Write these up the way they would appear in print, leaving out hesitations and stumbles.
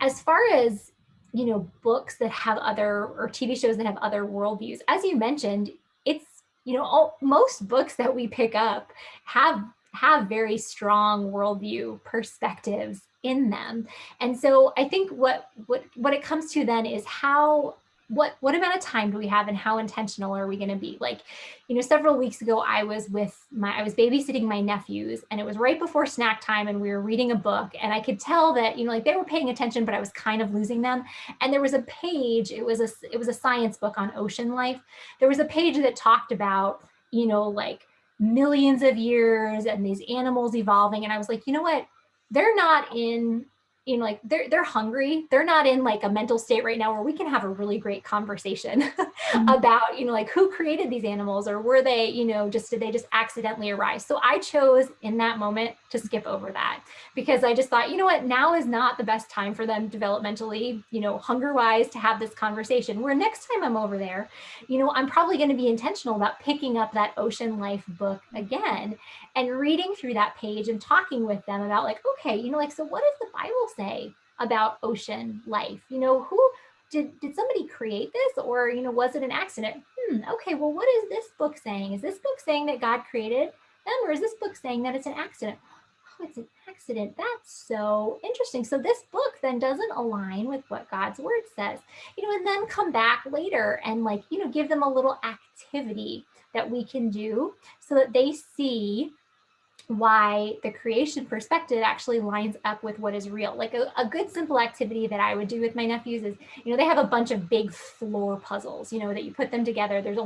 as far as, books that have other, or TV shows that have other worldviews, as you mentioned, it's, most books that we pick up have very strong worldview perspectives in them. And so I think what it comes to then is how what amount of time do we have and how intentional are we going to be? Like, several weeks ago I was babysitting my nephews, and it was right before snack time, and we were reading a book, and I could tell that, like, they were paying attention, but I was kind of losing them. And there was a page, it was a science book on ocean life. There was a page that talked about, like millions of years and these animals evolving. And I was like, you know what? They're not in, like they're hungry. They're not in like a mental state right now where we can have a really great conversation about, like who created these animals, or were they, did they just accidentally arise? So I chose in that moment to skip over that, because I just thought, you know what, now is not the best time for them developmentally, hunger wise, to have this conversation. Where next time I'm over there, I'm probably going to be intentional about picking up that ocean life book again and reading through that page and talking with them about, like, okay, like, so what does the Bible say about ocean life? Who did somebody create this, or, was it an accident? Okay, well, what is this book saying? Is this book saying that God created them, or is this book saying that it's an accident? Oh, it's an accident. That's so interesting. So this book then doesn't align with what God's word says, and then come back later and, like, give them a little activity that we can do so that they see why the creation perspective actually lines up with what is real. Like a good simple activity that I would do with my nephews is, they have a bunch of big floor puzzles, that you put them together. There's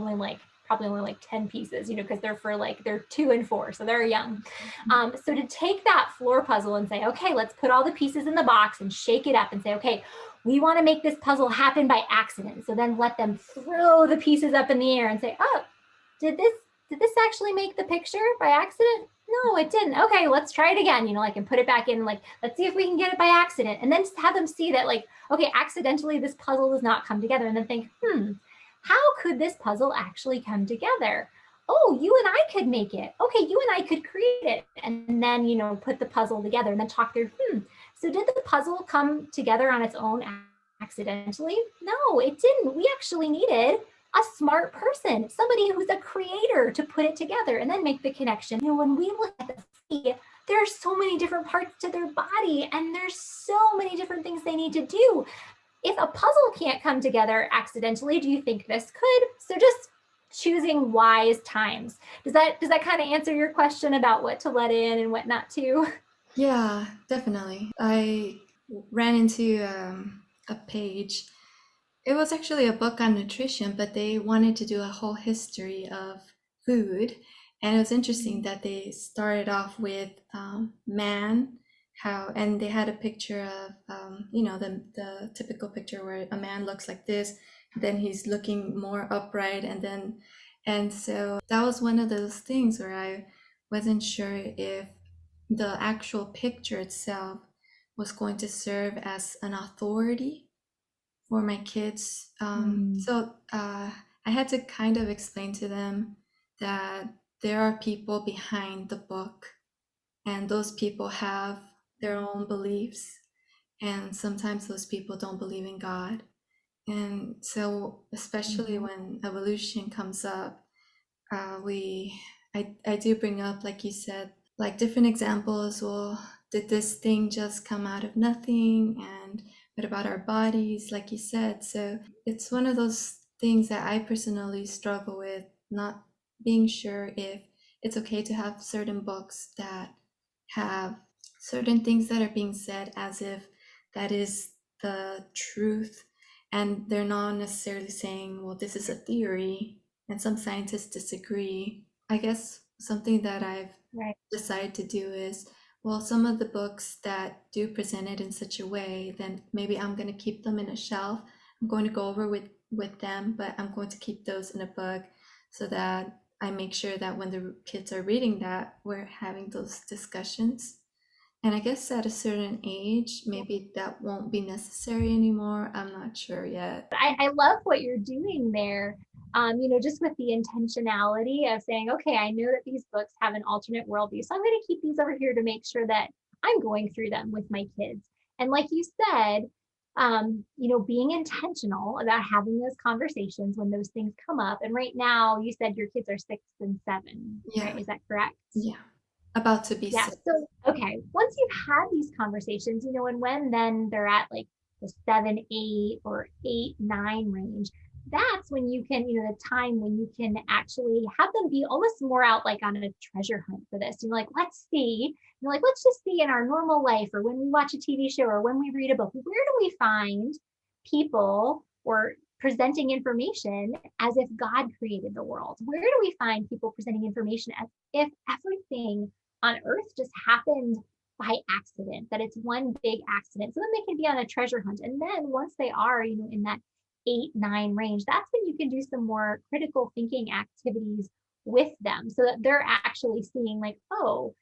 probably only like 10 pieces, because they're 2 and 4, so they're young. So to take that floor puzzle and say, okay, let's put all the pieces in the box and shake it up and say, okay, we want to make this puzzle happen by accident. So then let them throw the pieces up in the air and say, oh, did this actually make the picture by accident? No, it didn't. Okay, let's try it again, like, and put it back in, like, let's see if we can get it by accident. And then just have them see that, like, okay, accidentally this puzzle does not come together. And then think, how could this puzzle actually come together? Oh, you and I could make it. Okay, you and I could create it. And then, put the puzzle together and then talk through, so did the puzzle come together on its own accidentally? No, it didn't. We actually needed a smart person, somebody who's a creator, to put it together and then make the connection. When we look at the feet, there are so many different parts to their body, and there's so many different things they need to do. If a puzzle can't come together accidentally, do you think this could? So just choosing wise times. Does that kind of answer your question about what to let in and what not to? Yeah, definitely. I ran into a page. It was actually a book on nutrition, but they wanted to do a whole history of food. And it was interesting that they started off with man, and they had a picture of, the typical picture where a man looks like this, then he's looking more upright, and so that was one of those things where I wasn't sure if the actual picture itself was going to serve as an authority for my kids. I had to kind of explain to them that there are people behind the book, and those people have their own beliefs, and sometimes those people don't believe in God. And so, especially when evolution comes up, I do bring up, like you said, like different examples. Well, did this thing just come out of nothing? And what about our bodies, like you said? So it's one of those things that I personally struggle with, not being sure if it's okay to have certain books that have certain things that are being said as if that is the truth, and they're not necessarily saying, well, this is a theory, and some scientists disagree. I guess something that I've Right. decided to do is, well, some of the books that do present it in such a way, then maybe I'm going to keep them in a shelf. I'm going to go over with them, but I'm going to keep those in a book so that I make sure that when the kids are reading that, we're having those discussions. And I guess at a certain age, maybe that won't be necessary anymore. I'm not sure yet. I love what you're doing there. Just with the intentionality of saying, okay, I know that these books have an alternate worldview, so I'm going to keep these over here to make sure that I'm going through them with my kids. And like you said, being intentional about having those conversations when those things come up. And right now, you said your kids are 6 and 7, Yeah, right? Is that correct? yeah. About to be Yeah. sick. So, okay, once you've had these conversations, and when then they're at like the 7, 8, or 8, 9 range, that's when you can, the time when you can actually have them be almost more out like on a treasure hunt for this. Like, let's see, like, let's just see in our normal life or when we watch a TV show or when we read a book, where do we find people or presenting information as if God created the world? Where do we find people presenting information as if everything on earth just happened by accident, that it's one big accident? So then they can be on a treasure hunt. And then once they are, in that 8, 9 range, that's when you can do some more critical thinking activities with them so that they're actually seeing like, oh,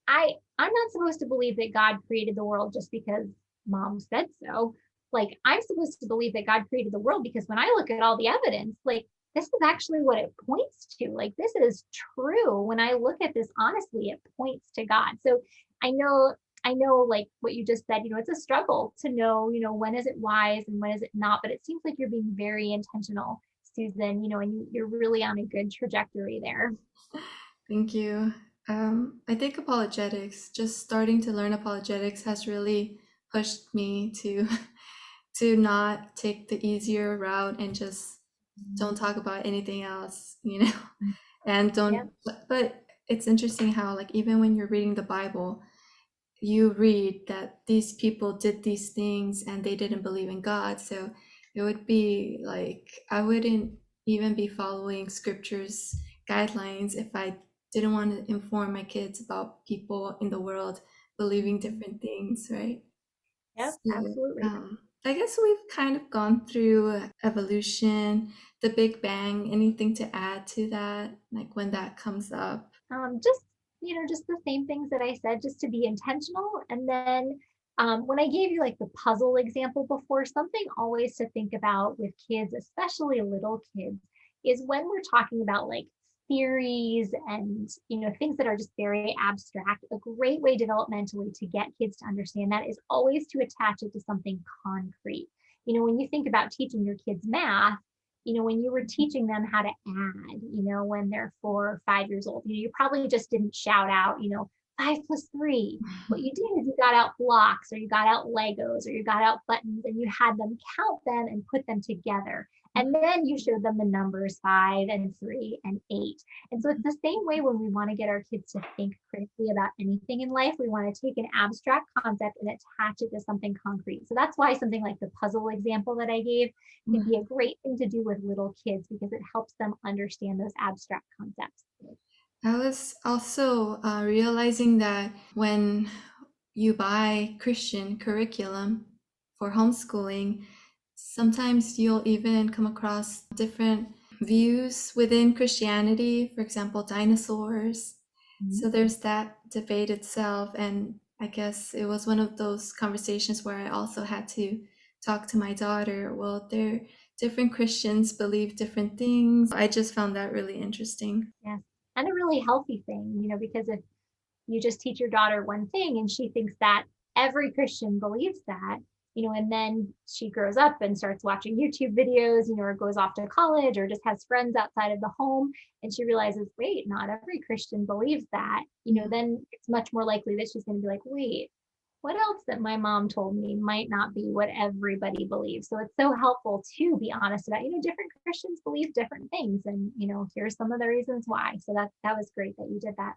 I'm not supposed to believe that God created the world just because mom said so. Like, I'm supposed to believe that God created the world because when I look at all the evidence, like, this is actually what it points to. Like, this is true. When I look at this honestly, it points to God. So I know, like what you just said, it's a struggle to know, when is it wise and when is it not. But it seems like you're being very intentional, Susan, and you're really on a good trajectory there. Thank you. I think apologetics, just starting to learn apologetics has really pushed me to to not take the easier route and just don't talk about anything else, and Yeah. don't, but it's interesting how like even when you're reading the Bible, you read that these people did these things and they didn't believe in God. So it would be like I wouldn't even be following scripture's guidelines if I didn't want to inform my kids about people in the world believing different things, right? Yep, So absolutely. I guess we've kind of gone through evolution, the Big Bang. Anything to add to that, like when that comes up? Just just the same things that I said, just to be intentional. And then when I gave you like the puzzle example before, something always to think about with kids, especially little kids, is when we're talking about like theories and things that are just very abstract. A great way developmentally to get kids to understand that is always to attach it to something concrete. When you think about teaching your kids math, when you were teaching them how to add, when they're 4 or 5 years old, you probably just didn't shout out, 5 plus 3. What you did is you got out blocks or you got out Legos or you got out buttons and you had them count them and put them together. And then you showed them the numbers 5 and 3 and 8. And so it's the same way when we want to get our kids to think critically about anything in life. We want to take an abstract concept and attach it to something concrete. So that's why something like the puzzle example that I gave can be a great thing to do with little kids because it helps them understand those abstract concepts. I was also realizing that when you buy Christian curriculum for homeschooling, sometimes you'll even come across different views within Christianity, for example, dinosaurs. Mhm. So there's that debate itself. And I guess it was one of those conversations where I also had to talk to my daughter. Well, they're different Christians believe different things. I just found that really interesting. Yes. And a really healthy thing, because if you just teach your daughter one thing and she thinks that every Christian believes that, and then she grows up and starts watching YouTube videos, or goes off to college or just has friends outside of the home and she realizes, wait, not every Christian believes that, Yeah. then it's much more likely that she's going to be like, wait, what else that my mom told me might not be what everybody believes. So it's so helpful to be honest about, different Christians believe different things and, here's some of the reasons why. So that was great that you did that.